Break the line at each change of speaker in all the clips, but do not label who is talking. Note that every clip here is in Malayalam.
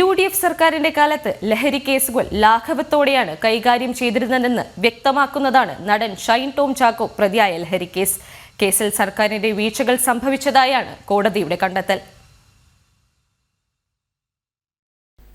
UDF സർക്കാരിന്റെ കാലത്ത് ലഹരി കേസുകൾ ലാഘവത്തോടെയാണ് കൈകാര്യം ചെയ്തിരുന്നതെന്ന് വ്യക്തമാക്കുന്നതാണ് നടൻ ഷൈൻ ടോം ചാക്കോ പ്രതിയായ ലഹരി കേസ്. കേസിൽ സർക്കാരിന്റെ വീഴ്ചകൾ സംഭവിച്ചതായാണ് കോടതിയുടെ കണ്ടെത്തൽ.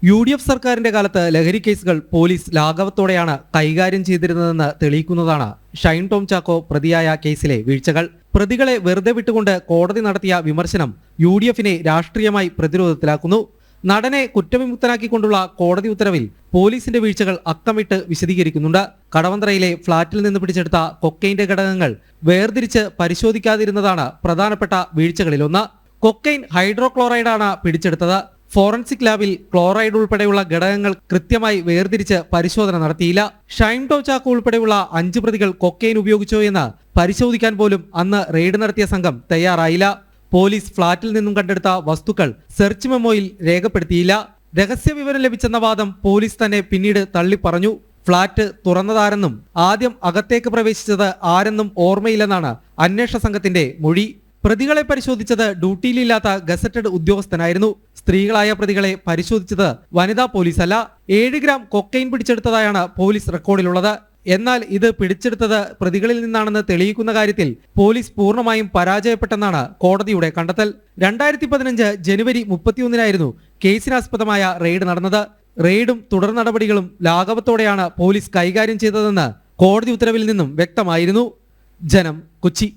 UDF സർക്കാരിന്റെ കാലത്ത് ലഹരി കേസുകൾ പോലീസ് ലാഘവത്തോടെയാണ് കൈകാര്യം ചെയ്തിരുന്നതെന്ന് തെളിയിക്കുന്നതാണ് ഷൈൻ ടോം ചാക്കോ പ്രതിയായ കേസിലെ വീഴ്ചകൾ. പ്രതികളെ വെറുതെ വിട്ടുകൊണ്ട് കോടതി നടത്തിയ വിമർശനം UDFനെ രാഷ്ട്രീയമായി പ്രതിരോധത്തിലാക്കുന്നു. നടനെ കുറ്റവിമുക്തനാക്കിക്കൊണ്ടുള്ള കോടതി ഉത്തരവിൽ പോലീസിന്റെ വീഴ്ചകൾ അക്കമിട്ട് വിശദീകരിക്കുന്നുണ്ട്. കടവന്ത്രയിലെ ഫ്ളാറ്റിൽ നിന്ന് പിടിച്ചെടുത്ത കൊക്കൈന്റെ ഘടകങ്ങൾ വേർതിരിച്ച് പരിശോധിക്കാതിരുന്നതാണ് പ്രധാനപ്പെട്ട വീഴ്ചകളിലൊന്ന്. കൊക്കൈൻ ഹൈഡ്രോക്ലോറൈഡാണ് പിടിച്ചെടുത്തത്. ഫോറൻസിക് ലാബിൽ ക്ലോറൈഡ് ഉൾപ്പെടെയുള്ള ഘടകങ്ങൾ കൃത്യമായി വേർതിരിച്ച് പരിശോധന നടത്തിയില്ല. ഷൈൻ ടോം ചാക്കോ ഉൾപ്പെടെയുള്ള 5 പ്രതികൾ കൊക്കൈൻ ഉപയോഗിച്ചോ എന്ന് പരിശോധിക്കാൻ പോലും അന്ന് റെയ്ഡ് നടത്തിയ സംഘം തയ്യാറായില്ല. പോലീസ് ഫ്ളാറ്റിൽ നിന്നും കണ്ടെടുത്ത വസ്തുക്കൾ സെർച്ച് മെമ്മോയിൽ രേഖപ്പെടുത്തിയില്ല. രഹസ്യ വിവരം ലഭിച്ചെന്ന വാദം പോലീസ് തന്നെ പിന്നീട് തള്ളിപ്പറഞ്ഞു. ഫ്ളാറ്റ് തുറന്നതാരെന്നും ആദ്യം അകത്തേക്ക് പ്രവേശിച്ചത് ആരെന്നും ഓർമ്മയില്ലെന്നാണ് അന്വേഷണ സംഘത്തിന്റെ മൊഴി. പ്രതികളെ പരിശോധിച്ചത് ഡ്യൂട്ടിയിലില്ലാത്ത ഗസറ്റഡ് ഉദ്യോഗസ്ഥനായിരുന്നു. സ്ത്രീകളായ പ്രതികളെ പരിശോധിച്ചത് വനിതാ പോലീസല്ല. 7 ഗ്രാം കൊക്കൈൻ പിടിച്ചെടുത്തതായാണ് പോലീസ് റെക്കോർഡിലുള്ളത്. എന്നാൽ ഇത് പിടിച്ചെടുത്തത് പ്രതികളിൽ നിന്നാണെന്ന് തെളിയിക്കുന്ന കാര്യത്തിൽ പോലീസ് പൂർണ്ണമായും പരാജയപ്പെട്ടെന്നാണ് കോടതിയുടെ കണ്ടെത്തൽ. 2015 ജനുവരി 31 കേസിനാസ്പദമായ റെയ്ഡ് നടന്നത്. റെയ്ഡും തുടർ നടപടികളും ലാഘവത്തോടെയാണ് പോലീസ് കൈകാര്യം ചെയ്തതെന്ന് കോടതി ഉത്തരവിൽ നിന്നും വ്യക്തമായിരുന്നു. ജനം, കൊച്ചി.